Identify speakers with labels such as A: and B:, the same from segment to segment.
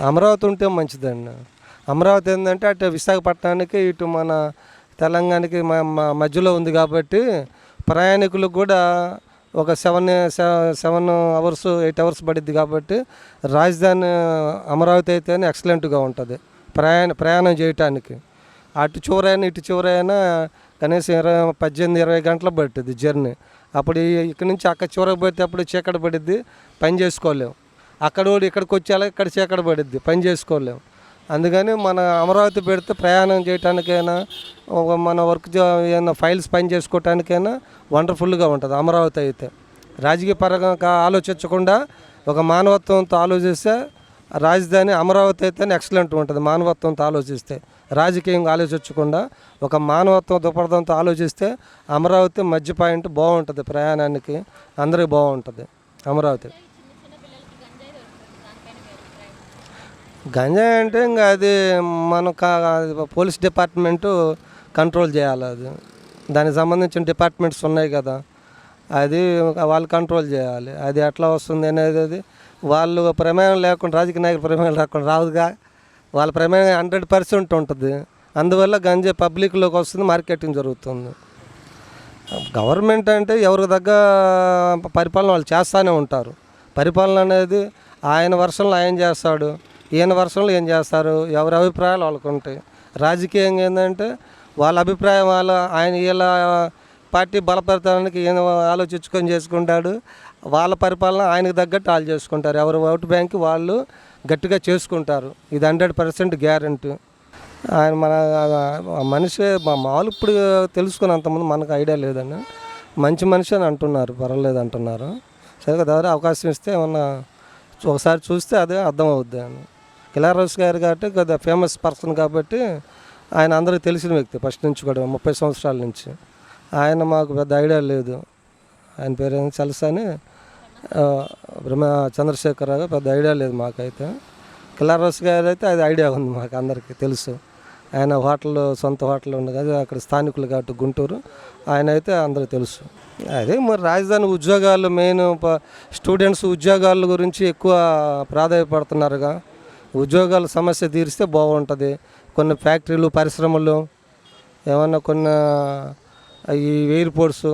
A: అమరావతి ఉంటే మంచిదండి. అమరావతి ఏంటంటే అటు విశాఖపట్నానికి ఇటు మన తెలంగాణకి మధ్యలో ఉంది కాబట్టి ప్రయాణికులకు కూడా ఒక 7 అవర్స్ 8 అవర్స్ పడుద్ది కాబట్టి రాజధాని అమరావతి అయితేనే ఎక్సలెంట్గా ఉంటుంది ప్రయాణం చేయటానికి. అటు చివరైనా ఇటు చివరైనా కనీసం 18-20 గంటలు పడుతుంది జర్నీ. అప్పుడు ఇక్కడ నుంచి అక్కడ చివరికి పోతే అప్పుడు చీకటి పడిద్ది, పని చేసుకోలేము. అక్కడ ఇక్కడికి వచ్చేలా ఇక్కడ చీకటి పడిద్ది, పని చేసుకోలేము. అందుకని మన అమరావతి పెడితే ప్రయాణం చేయడానికైనా మన వర్క్ ఏమైనా ఫైల్స్ పని చేసుకోవటానికైనా వండర్ఫుల్గా ఉంటుంది అమరావతి అయితే. రాజకీయ పరంగా ఆలోచించకుండా ఒక మానవత్వంతో ఆలోచిస్తే రాజధాని అమరావతి అయితేనే ఎక్సలెంట్ ఉంటుంది. మానవత్వంతో ఆలోచిస్తే, రాజకీయంగా ఆలోచించకుండా ఒక మానవత్వం దృక్పథంతో ఆలోచిస్తే అమరావతి మధ్య పాయింట్ బాగుంటుంది, ప్రయాణానికి అందరికీ బాగుంటుంది అమరావతి. గంజాయి అంటే ఇంకా అది మన పోలీస్ డిపార్ట్మెంటు కంట్రోల్ చేయాలి. అది దానికి సంబంధించిన డిపార్ట్మెంట్స్ ఉన్నాయి కదా, అది వాళ్ళు కంట్రోల్ చేయాలి. అది ఎట్లా వస్తుంది అనేది అది వాళ్ళు ప్రమేయం లేకుండా, రాజకీయ నాయకుల ప్రమేయం లేకుండా రాదుగా. వాళ్ళ ప్రమేయం 100% ఉంటుంది. అందువల్ల గంజాయి పబ్లిక్లోకి వస్తుంది, మార్కెటింగ్ జరుగుతుంది. గవర్నమెంట్ అంటే ఎవరికి తగ్గ పరిపాలన వాళ్ళు చేస్తూనే ఉంటారు. పరిపాలన అనేది ఆయన వర్షంలో ఆయన చేస్తాడు, ఈయన వర్షంలో ఏం చేస్తారు, ఎవరి అభిప్రాయాలు వాళ్ళకు ఉంటాయి. రాజకీయంగా ఏంటంటే వాళ్ళ అభిప్రాయం ఆయన వీళ్ళ పార్టీ బలపడతానికి ఈయన ఆలోచించుకొని చేసుకుంటాడు. వాళ్ళ పరిపాలన ఆయనకు తగ్గట్టు వాళ్ళు చేసుకుంటారు. ఎవరు ఓటు బ్యాంక్ వాళ్ళు గట్టిగా చేసుకుంటారు. ఇది 100% గ్యారెంటీ. ఆయన మన మనిషి మామూలు ఇప్పుడు తెలుసుకున్నంతమంది మనకు ఐడియా లేదండి. మంచి మనిషి అని అంటున్నారు, పర్వాలేదు అంటున్నారు. సరే కదా, అవకాశం ఇస్తే ఏమన్నా ఒకసారి చూస్తే అదే అర్థమవుద్ది అని. కిలారోస్ గారు కాబట్టి కొద్దిగా ఫేమస్ పర్సన్ కాబట్టి ఆయన అందరికీ తెలిసిన వ్యక్తి ఫస్ట్ నుంచి కూడా, 30 సంవత్సరాల నుంచి. ఆయన మాకు పెద్ద ఐడియా లేదు. ఆయన పేరు తెలుసా అని బ్రహ్మ చంద్రశేఖరరావు, పెద్ద ఐడియా లేదు మాకైతే. కిలారోస్ గారు అయితే అది ఐడియా ఉంది, మాకు అందరికీ తెలుసు. ఆయన సొంత హోటల్ ఉంది కదా, అక్కడ స్థానికులు కాబట్టి గుంటూరు. ఆయన అయితే అందరికీ తెలుసు. అదే మరి రాజధాని ఉద్యోగాలు మెయిన్, స్టూడెంట్స్ ఉద్యోగాల గురించి ఎక్కువ ప్రాధాన్యపడుతున్నారుగా. ఉద్యోగాల సమస్య తీరిస్తే బాగుంటుంది. కొన్ని ఫ్యాక్టరీలు, పరిశ్రమలు, ఏమన్నా కొన్ని ఈ ఎయిర్పోర్ట్స్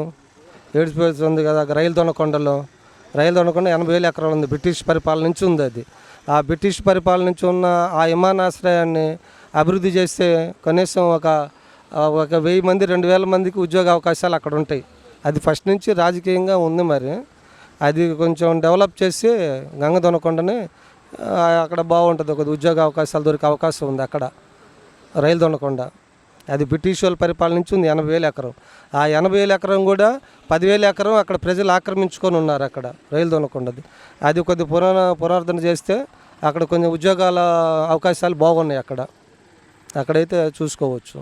A: ఉంది కదా, రైలు దొనకొండ 80,000 ఎకరాలు ఉంది. బ్రిటిష్ పరిపాలన నుంచి ఉంది అది. ఆ బ్రిటిష్ పరిపాలన నుంచి ఉన్న ఆ విమానాశ్రయాన్ని అభివృద్ధి చేస్తే కనీసం ఒక 1000 మంది 2000 మందికి ఉద్యోగ అవకాశాలు అక్కడ ఉంటాయి. అది ఫస్ట్ నుంచి రాజకీయంగా ఉంది. మరి అది కొంచెం డెవలప్ చేసి గంగ దొనకొండని అక్కడ బాగుంటుంది, ఒక ఉద్యోగ అవకాశాలు దొరికే అవకాశం ఉంది అక్కడ. రైలు దొనకొండ అది బ్రిటిష్ వాళ్ళ పరిపాలన నుంచి ఉంది, 80,000 ఎకరం. ఆ 80,000 ఎకరం కూడా 10,000 ఎకరం అక్కడ ప్రజలు ఆక్రమించుకొని ఉన్నారు అక్కడ రైలు దొనకొండది. అది కొద్ది పునరుద్ధరణ చేస్తే అక్కడ కొంచెం ఉద్యోగాల అవకాశాలు బాగున్నాయి అక్కడైతే చూసుకోవచ్చు.